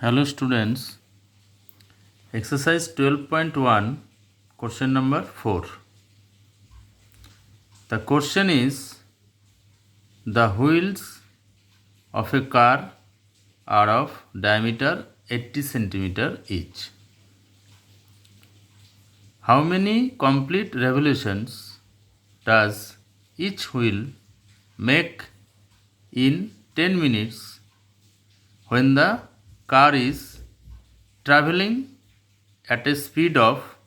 Hello students, exercise 12.1, question number 4. The question is, the wheels of a car are of diameter 80 centimeter each. How many complete revolutions does each wheel make in 10 minutes when the car is traveling at a speed of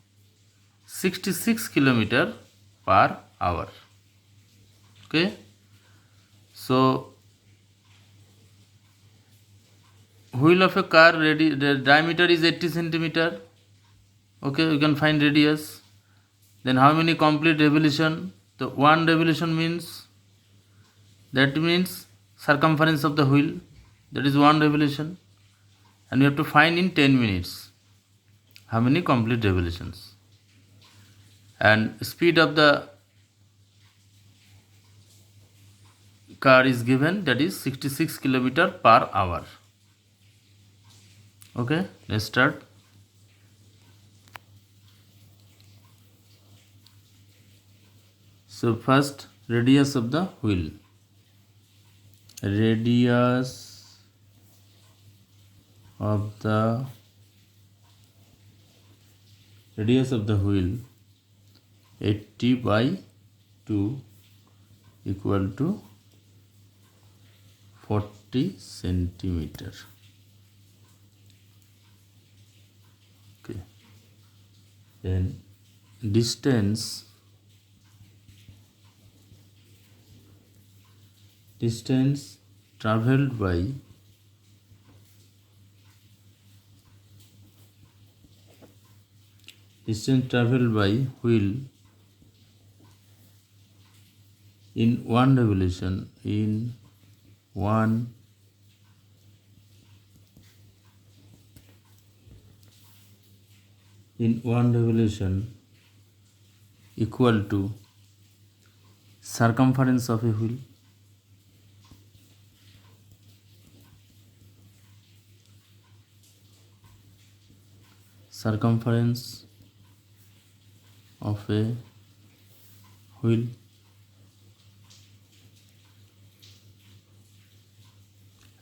66 km per hour? Okay, so wheel of a car the diameter is 80 centimeter. Okay, you can find radius. Then how many complete revolution? The one revolution means circumference of the wheel, that is one revolution, and you have to find in 10 minutes how many complete revolutions. And speed of the car is given, that is 66 km per hour. Okay, let's start. So first, radius of the wheel. Radius of the wheel 80 by 2 equal to 40 centimeter. Okay. Then distance traveled by wheel in one revolution equal to circumference of a wheel. Circumference of a wheel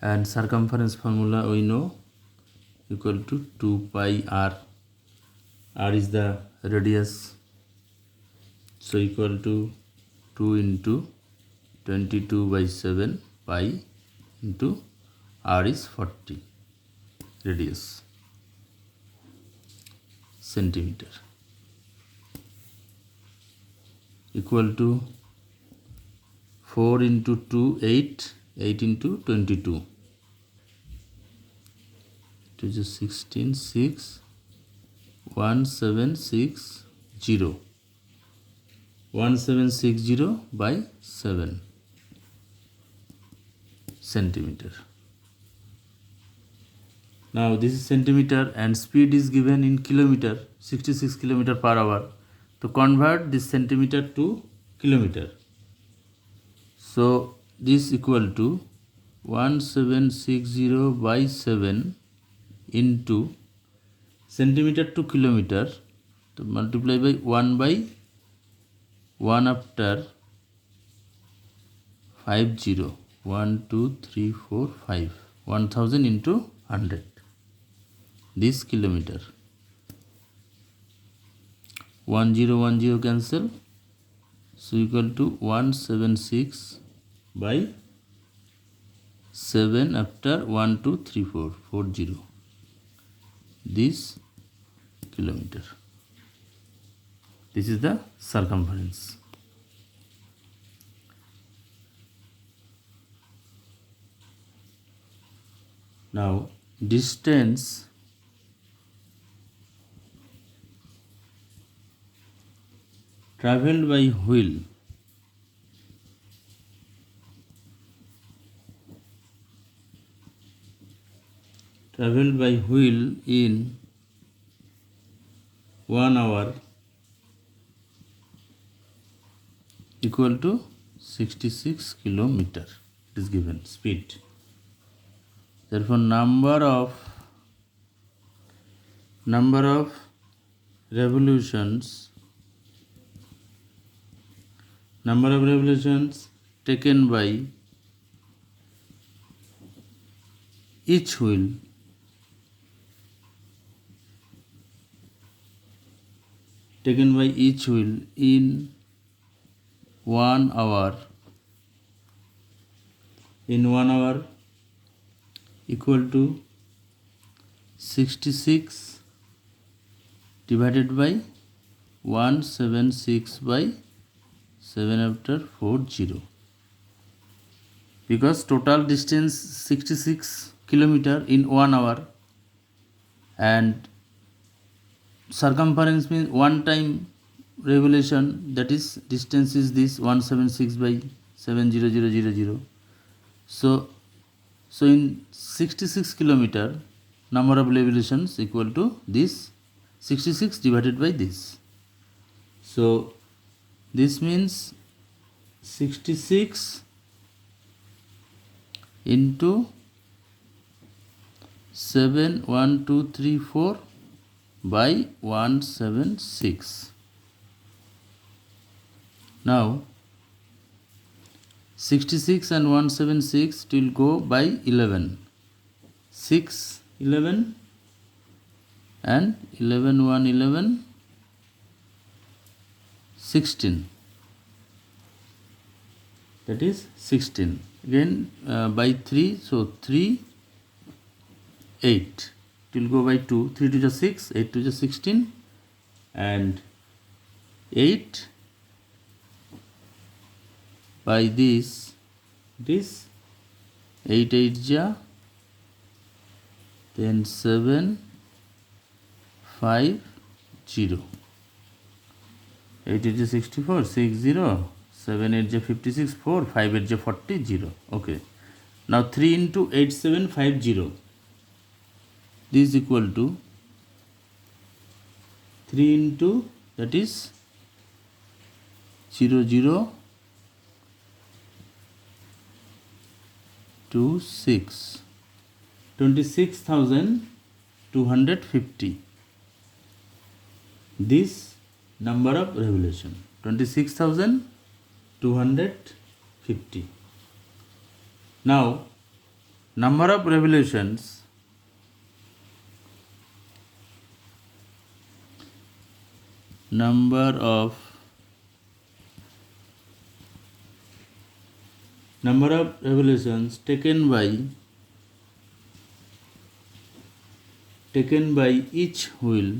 and circumference formula we know, equal to 2 pi r. R is the radius, so equal to 2 into 22 by 7 pi into r is 40 radius centimeter, equal to 4 into 2 8 into 22, it is 16 6 1760 by 7 centimeter. Now this is centimeter and speed is given in kilometer, 66 km per hour. To convert this centimeter to kilometer, so this equal to 1760 by 7 into centimeter to kilometer, to multiply by 1 after 50, 1 2 3 4 5, 1000 into 100, this kilometer. 10 cancel, so equal to 176 by 7 after 1 2 3 4 40, this kilometer. This is the circumference. Now distance traveled by wheel in 1 hour equal to 66 km. It is given speed. Therefore, number of number of revolutions taken by each wheel in 1 hour equal to 66 divided by 176 by 7 after 40, because total distance 66 kilometer in 1 hour and circumference means one time revolution, that is distance is this 176 by 70000. So in 66 kilometer number of revolutions equal to this 66 divided by this. So this means 66 into 7 1 2 3 4 by 176. Now 66 and 176 will go by 11. 6 11 and 11 1 11 16. That is 16. Again by 3, so 3 8. It will go by 2. 3 to the 6, 8 to the 16, and 8 by this 8 8 ja, then 7 5 0. 8 8 ja 64, 6 0, 7 8 ja 56, 4, 5 8 ja 40, 0. Okay. Now 3 into 8750. This is equal to 3 into, that is 0 0 2 6, 26,250. This number of revolution 26,250. Now number of revolutions taken by each wheel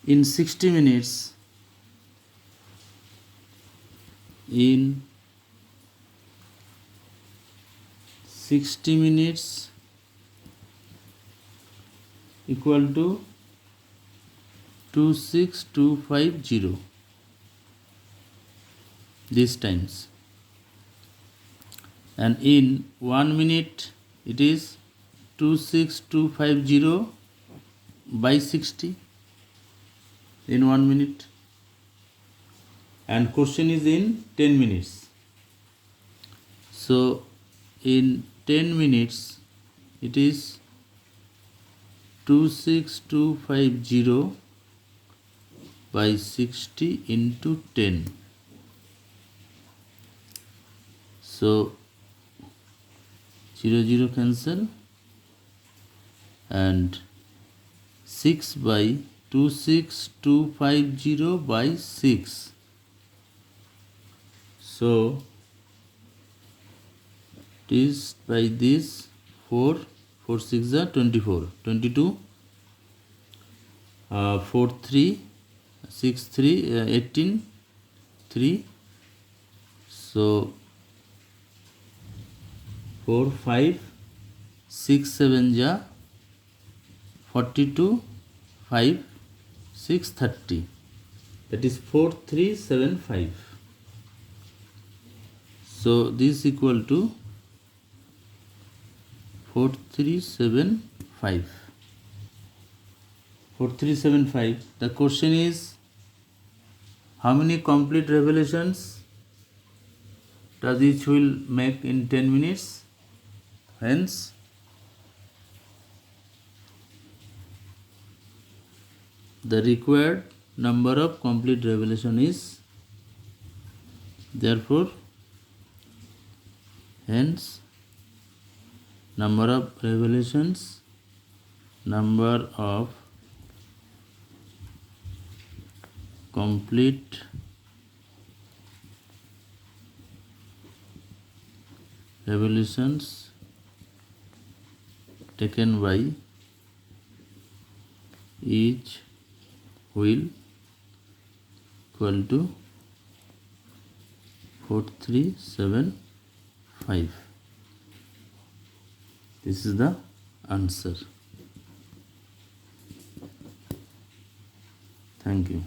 in 60 minutes equal to 26250 these times, and in 1 minute it is 26250 by 60 in 1 minute, and question is in 10 minutes. So in 10 minutes it is 26250 by 60 into 10. So 0 0 cancel, and 6 by 26250 by 6. So it is by this 4 6 are 24, 22, 4 3 6 3 18 3. So 4 5 6 7 ja 42, 5 6 30. That is 4375. So this equal to 4375. 4375. The question is, how many complete revolutions does each wheel make in 10 minutes? Hence, the required number of complete revolution is, therefore, hence, number of revolutions, number of complete revolutions taken by each wheel equal to 4375. This is the answer. Thank you.